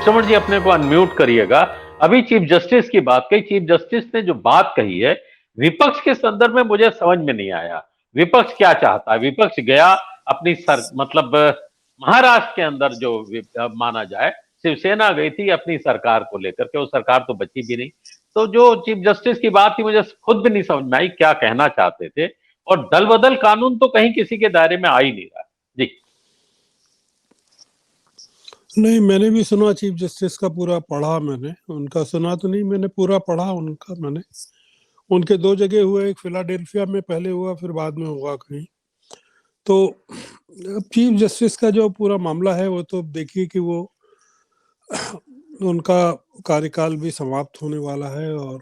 श्रवण जी अपने को अनम्यूट करिएगा। अभी चीफ जस्टिस की बात कही, चीफ जस्टिस ने जो बात कही है विपक्ष के संदर्भ में मुझे समझ में नहीं आया। विपक्ष क्या चाहता है? विपक्ष गया अपनी सर मतलब महाराष्ट्र के अंदर जो माना जाए शिवसेना गई थी अपनी सरकार को लेकर के, वो सरकार तो बची भी नहीं। तो जो चीफ जस्टिस की बात थी मुझे खुद भी नहीं समझ में आई क्या कहना चाहते थे। और दल बदल कानून तो कहीं किसी के दायरे में आ ही नहीं रहा जी। नहीं, मैंने भी सुना चीफ जस्टिस का, पूरा पढ़ा मैंने। उनका सुना तो नहीं, मैंने पूरा पढ़ा उनका। मैंने उनके दो जगह हुए, एक फिलाडेल्फिया में पहले हुआ, फिर बाद में हुआ कहीं। तो अब चीफ जस्टिस का जो पूरा मामला है वो तो देखिए कि वो उनका कार्यकाल भी समाप्त होने वाला है और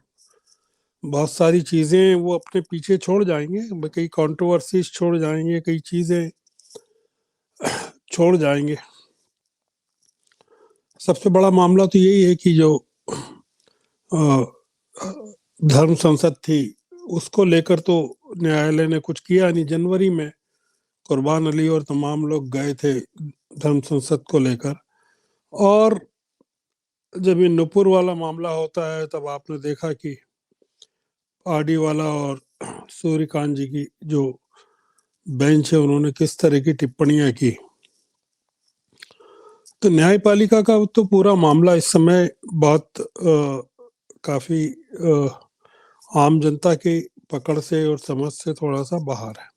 बहुत सारी चीजें वो अपने पीछे छोड़ जाएंगे, कई कंट्रोवर्सीज छोड़ जाएंगे, कई चीजें छोड़ जाएंगे। सबसे बड़ा मामला तो यही है कि जो धर्म संसद थी उसको लेकर तो न्यायालय ने कुछ किया नहीं। जनवरी में कुर्बान अली और तमाम लोग गए थे धर्म संसद को लेकर, और जब ये नुपुर वाला मामला होता है तब आपने देखा कि आरडी वाला और सूर्यकांत जी की जो बेंच है उन्होंने किस तरह की टिप्पणियां की। तो न्यायपालिका का तो पूरा मामला इस समय बहुत काफी आम जनता की पकड़ से और समझ से थोड़ा सा बाहर है।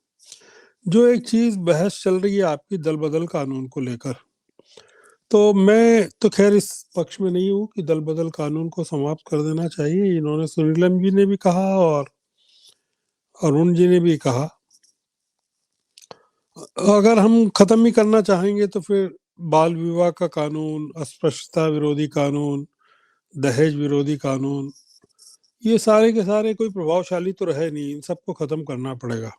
जो एक चीज बहस चल रही है आपकी दल बदल कानून को लेकर, तो मैं तो खैर इस पक्ष में नहीं हूँ कि दल बदल कानून को समाप्त कर देना चाहिए। इन्होंने सुनीलम जी ने भी कहा और अरुण जी ने भी कहा। अगर हम खत्म ही करना चाहेंगे तो फिर बाल विवाह का कानून, अस्पृश्यता विरोधी कानून, दहेज विरोधी कानून, ये सारे के सारे कोई प्रभावशाली तो रहे नहीं, इन सबको खत्म करना पड़ेगा।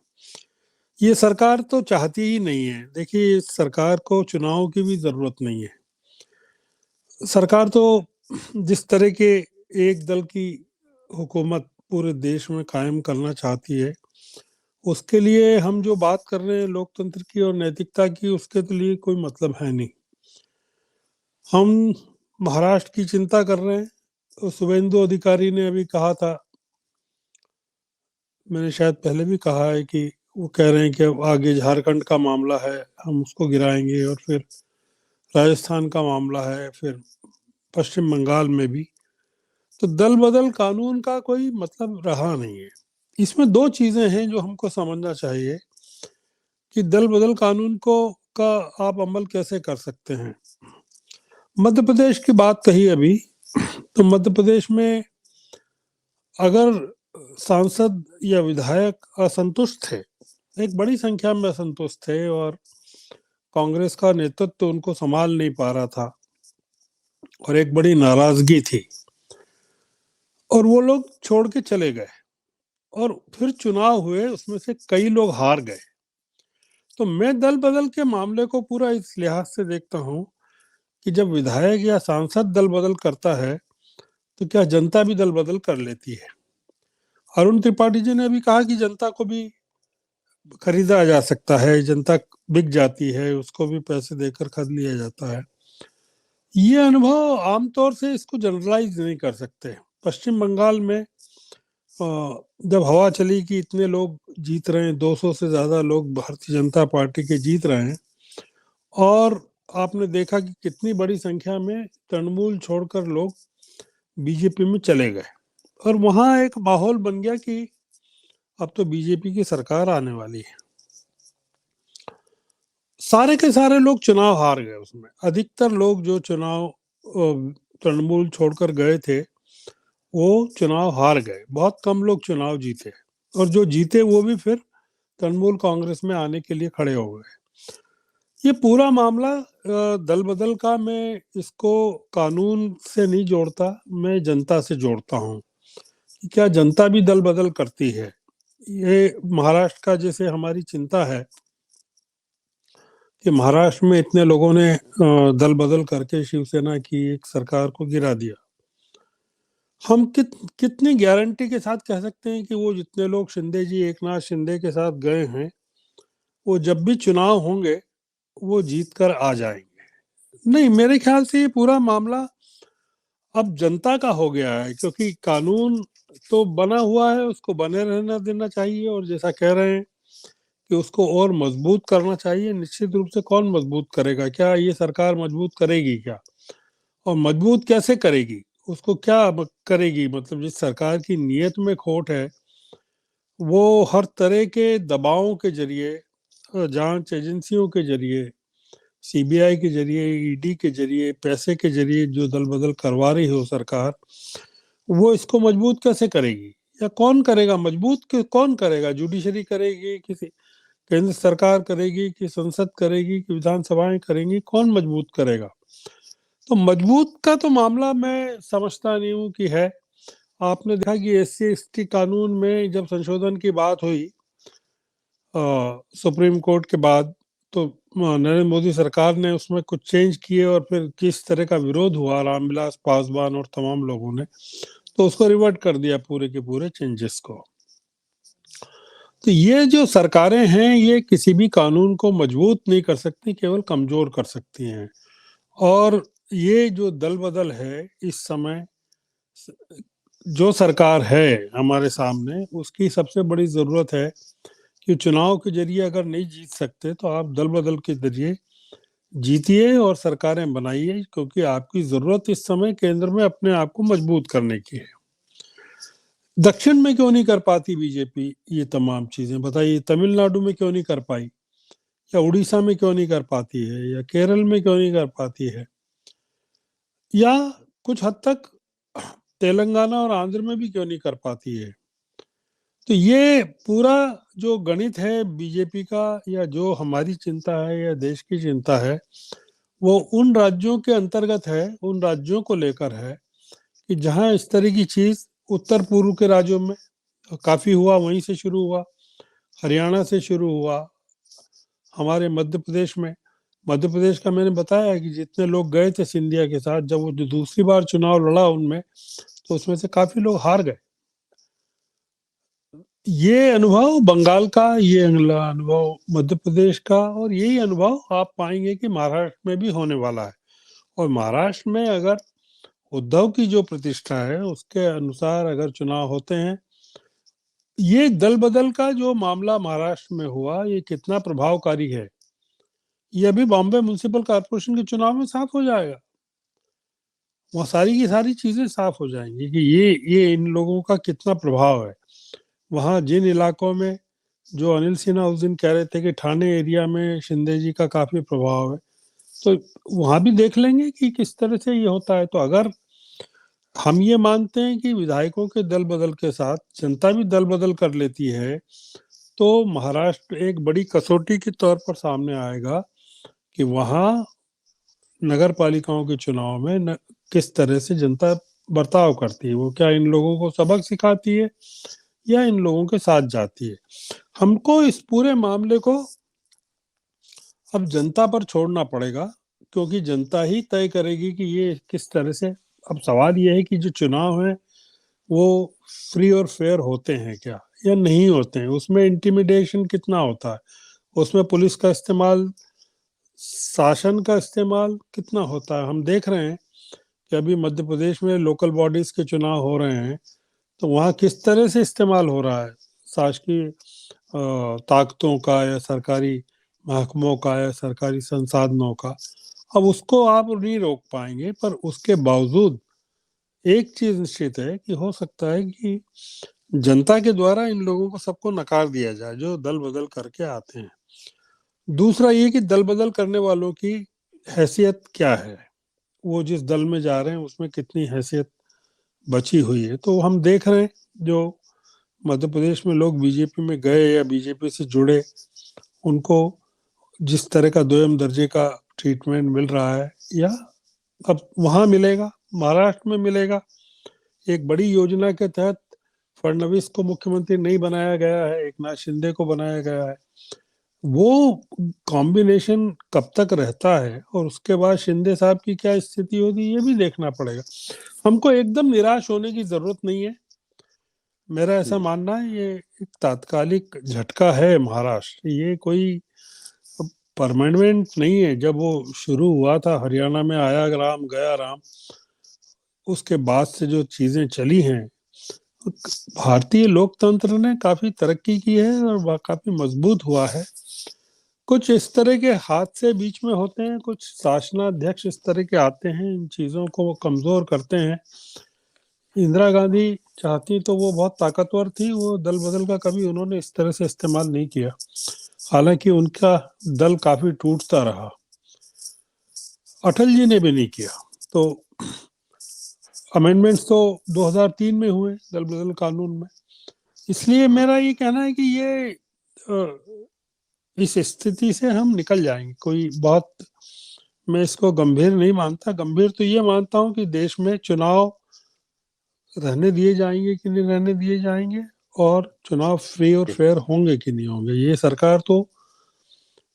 ये सरकार तो चाहती ही नहीं है। देखिए, सरकार को चुनाव की भी जरूरत नहीं है। सरकार तो जिस तरह के एक दल की हुकूमत पूरे देश में कायम करना चाहती है, उसके लिए हम जो बात कर रहे हैं लोकतंत्र की और नैतिकता की, उसके तो लिए कोई मतलब है नहीं। हम महाराष्ट्र की चिंता कर रहे हैं। तो शुभेंदु अधिकारी ने अभी कहा था, मैंने शायद पहले भी कहा है, कि वो कह रहे हैं कि अब आगे झारखंड का मामला है, हम उसको गिराएंगे, और फिर राजस्थान का मामला है, फिर पश्चिम बंगाल में भी। तो दल बदल कानून का कोई मतलब रहा नहीं है। इसमें दो चीजें हैं जो हमको समझना चाहिए कि दल बदल कानून को का आप अमल कैसे कर सकते हैं। मध्य प्रदेश की बात कही अभी, तो मध्य प्रदेश में अगर सांसद या विधायक असंतुष्ट थे, एक बड़ी संख्या में असंतुष्ट थे, और कांग्रेस का नेतृत्व तो उनको संभाल नहीं पा रहा था और एक बड़ी नाराजगी थी, और वो लोग छोड़ के चले गए, और फिर चुनाव हुए, उसमें से कई लोग हार गए। तो मैं दल बदल के मामले को पूरा इस लिहाज से देखता हूँ कि जब विधायक या सांसद दल बदल करता है तो क्या जनता भी दल बदल कर लेती है। अरुण त्रिपाठी जी ने भी कहा कि जनता को भी खरीदा जा सकता है, जनता बिक जाती है, उसको भी पैसे देकर खरीद लिया जाता है। ये अनुभव आमतौर से इसको जनरलाइज नहीं कर सकते। पश्चिम बंगाल में जब हवा चली कि इतने लोग जीत रहे हैं, 200 से ज्यादा लोग भारतीय जनता पार्टी के जीत रहे हैं, और आपने देखा कि कितनी बड़ी संख्या में तृणमूल छोड़कर लोग बीजेपी में चले गए, और वहां एक माहौल बन गया कि अब तो बीजेपी की सरकार आने वाली है। सारे के सारे लोग चुनाव हार गए। उसमें अधिकतर लोग जो चुनाव तृणमूल छोड़कर गए थे वो चुनाव हार गए, बहुत कम लोग चुनाव जीते, और जो जीते वो भी फिर तृणमूल कांग्रेस में आने के लिए खड़े हो गए। ये पूरा मामला दल बदल का, मैं इसको कानून से नहीं जोड़ता, मैं जनता से जोड़ता हूँ कि क्या जनता भी दल बदल करती है। ये महाराष्ट्र का जैसे हमारी चिंता है कि महाराष्ट्र में इतने लोगों ने दल बदल करके शिवसेना की एक सरकार को गिरा दिया। हम कितनी गारंटी के साथ कह सकते हैं कि वो जितने लोग शिंदे जी, एकनाथ शिंदे के साथ गए हैं, वो जब भी चुनाव होंगे वो जीत कर आ जाएंगे? नहीं, मेरे ख्याल से ये पूरा मामला अब जनता का हो गया है, क्योंकि कानून तो बना हुआ है, उसको बने रहना देना चाहिए, और जैसा कह रहे हैं कि उसको और मजबूत करना चाहिए। निश्चित रूप से कौन मजबूत करेगा? क्या ये सरकार मजबूत करेगी क्या? और मजबूत कैसे करेगी? उसको क्या करेगी? मतलब जिस सरकार की नीयत में खोट है, वो हर तरह के दबावों के जरिए, जांच एजेंसियों के जरिए, सीबीआई के जरिए, ईडी के जरिए, पैसे के जरिए जो दल बदल करवा रही हो सरकार, वो इसको मजबूत कैसे करेगी? या कौन करेगा मजबूत? कौन करेगा? जुडिशरी करेगी, किसी केंद्र सरकार करेगी, कि संसद करेगी, कि विधानसभाएं करेंगी? कौन मजबूत करेगा? तो मजबूत का तो मामला मैं समझता नहीं हूँ कि है। आपने देखा कि एससी एसटी कानून में जब संशोधन की बात हुई सुप्रीम कोर्ट के बाद, तो नरेंद्र मोदी सरकार ने उसमें कुछ चेंज किए, और फिर किस तरह का विरोध हुआ रामविलास पासवान और तमाम लोगों ने, तो उसको रिवर्ट कर दिया पूरे के पूरे चेंजेस को। तो ये जो सरकारें हैं, ये किसी भी कानून को मजबूत नहीं कर सकती, केवल कमजोर कर सकती हैं। और ये जो दल बदल है इस समय, जो सरकार है हमारे सामने, उसकी सबसे बड़ी जरूरत है कि चुनाव के जरिए अगर नहीं जीत सकते तो आप दल बदल के जरिए जीतिए और सरकारें बनाइए, क्योंकि आपकी जरूरत इस समय केंद्र में अपने आप को मजबूत करने की है। दक्षिण में क्यों नहीं कर पाती बीजेपी ये तमाम चीजें? बताइए, तमिलनाडु में क्यों नहीं कर पाई, या उड़ीसा में क्यों नहीं कर पाती है, या केरल में क्यों नहीं कर पाती है, या कुछ हद तक तेलंगाना और आंध्र में भी क्यों नहीं कर पाती है? तो ये पूरा जो गणित है बीजेपी का, या जो हमारी चिंता है या देश की चिंता है, वो उन राज्यों के अंतर्गत है, उन राज्यों को लेकर है कि जहां इस तरह की चीज उत्तर पूर्व के राज्यों में काफी हुआ, वहीं से शुरू हुआ, हरियाणा से शुरू हुआ, हमारे मध्य प्रदेश का मैंने बताया कि जितने लोग गए थे सिंधिया के साथ, जब वो जो दूसरी बार चुनाव लड़ा उनमें, तो उसमें से काफी लोग हार गए। ये अनुभव बंगाल का, ये अनुभव मध्य प्रदेश का, और यही अनुभव आप पाएंगे कि महाराष्ट्र में भी होने वाला है। और महाराष्ट्र में अगर उद्धव की जो प्रतिष्ठा है उसके अनुसार अगर चुनाव होते हैं, ये दल बदल का जो मामला महाराष्ट्र में हुआ, ये कितना प्रभावकारी है, ये अभी बॉम्बे म्युनिसिपल कॉर्पोरेशन के चुनाव में साफ हो जाएगा। वहाँ सारी की सारी चीजें साफ हो जाएंगी कि ये इन लोगों का कितना प्रभाव है। वहाँ जिन इलाकों में, जो अनिल सिन्हा उस दिन कह रहे थे कि ठाणे एरिया में शिंदे जी का काफी प्रभाव है, तो वहां भी देख लेंगे कि किस तरह से ये होता है। तो अगर हम ये मानते हैं कि विधायकों के दल बदल के साथ जनता भी दल बदल कर लेती है, तो महाराष्ट्र एक बड़ी कसौटी के तौर पर सामने आएगा कि वहाँ नगर पालिकाओं के चुनाव में किस तरह से जनता बर्ताव करती है। वो क्या इन लोगों को सबक सिखाती है, या इन लोगों के साथ जाती है? हमको इस पूरे मामले को अब जनता पर छोड़ना पड़ेगा, क्योंकि जनता ही तय करेगी कि ये किस तरह से। अब सवाल ये है कि जो चुनाव है वो फ्री और फेयर होते हैं क्या, या नहीं होते हैं? उसमें इंटिमिडेशन कितना होता है, उसमें पुलिस का इस्तेमाल, शासन का इस्तेमाल कितना होता है? हम देख रहे हैं कि अभी मध्य प्रदेश में लोकल बॉडीज के चुनाव हो रहे हैं, तो वहाँ किस तरह से इस्तेमाल हो रहा है शासकीय ताकतों का, या सरकारी महकमों का, या सरकारी संसाधनों का। अब उसको आप नहीं रोक पाएंगे, पर उसके बावजूद एक चीज निश्चित है कि हो सकता है कि जनता के द्वारा इन लोगों को सबको नकार दिया जाए जो दल बदल करके आते हैं। दूसरा ये कि दल बदल करने वालों की हैसियत क्या है, वो जिस दल में जा रहे हैं उसमें कितनी हैसियत बची हुई है। तो हम देख रहे हैं जो मध्य प्रदेश में लोग बीजेपी में गए या बीजेपी से जुड़े, उनको जिस तरह का दोयम दर्जे का ट्रीटमेंट मिल रहा है, या अब वहां मिलेगा, महाराष्ट्र में मिलेगा। एक बड़ी योजना के तहत फडणवीस को मुख्यमंत्री नहीं बनाया गया है, एक नाथ शिंदे को बनाया गया है। वो कॉम्बिनेशन कब तक रहता है, और उसके बाद शिंदे साहब की क्या स्थिति होगी, ये भी देखना पड़ेगा। हमको एकदम निराश होने की जरूरत नहीं है, मेरा ऐसा मानना है। ये एक तात्कालिक झटका है महाराष्ट्र, ये कोई परमानेंट नहीं है। जब वो शुरू हुआ था, हरियाणा में आया राम गया राम, उसके बाद से जो चीजें चली हैं, भारतीय लोकतंत्र ने काफी तरक्की की है और काफी मजबूत हुआ है। कुछ इस तरह के हादसे बीच में होते हैं, कुछ शासनाध्यक्ष इस तरह के आते हैं, इन चीजों को वो कमजोर करते हैं। इंदिरा गांधी चाहती तो वो बहुत ताकतवर थी, वो दल बदल का कभी उन्होंने इस तरह से इस्तेमाल नहीं किया, हालांकि उनका दल काफी टूटता रहा। अटल जी ने भी नहीं किया। तो अमेंडमेंट्स तो 2003 में हुए दल बदल कानून में। इसलिए मेरा ये कहना है कि इस स्थिति से हम निकल जाएंगे। कोई बहुत, मैं इसको गंभीर नहीं मानता। गंभीर तो ये मानता हूँ कि देश में चुनाव रहने दिए जाएंगे कि नहीं रहने दिए जाएंगे, और चुनाव फ्री और फेयर होंगे कि नहीं होंगे। ये सरकार तो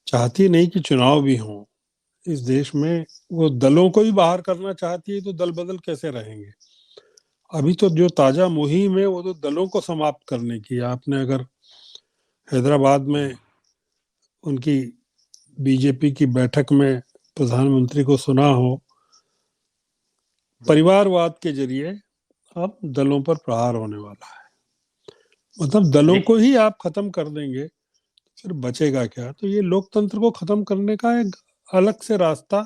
चाहती नहीं कि चुनाव भी हों इस देश में। वो दलों को ही बाहर करना चाहती है, तो दल बदल कैसे रहेंगे? अभी तो जो ताजा मुहिम है वो तो दलों को समाप्त करने की है। आपने अगर हैदराबाद में उनकी बीजेपी की बैठक में प्रधानमंत्री को सुना हो, परिवारवाद के जरिए अब दलों पर प्रहार होने वाला है। मतलब दलों को ही आप खत्म कर देंगे, फिर बचेगा क्या? तो ये लोकतंत्र को खत्म करने का एक अलग से रास्ता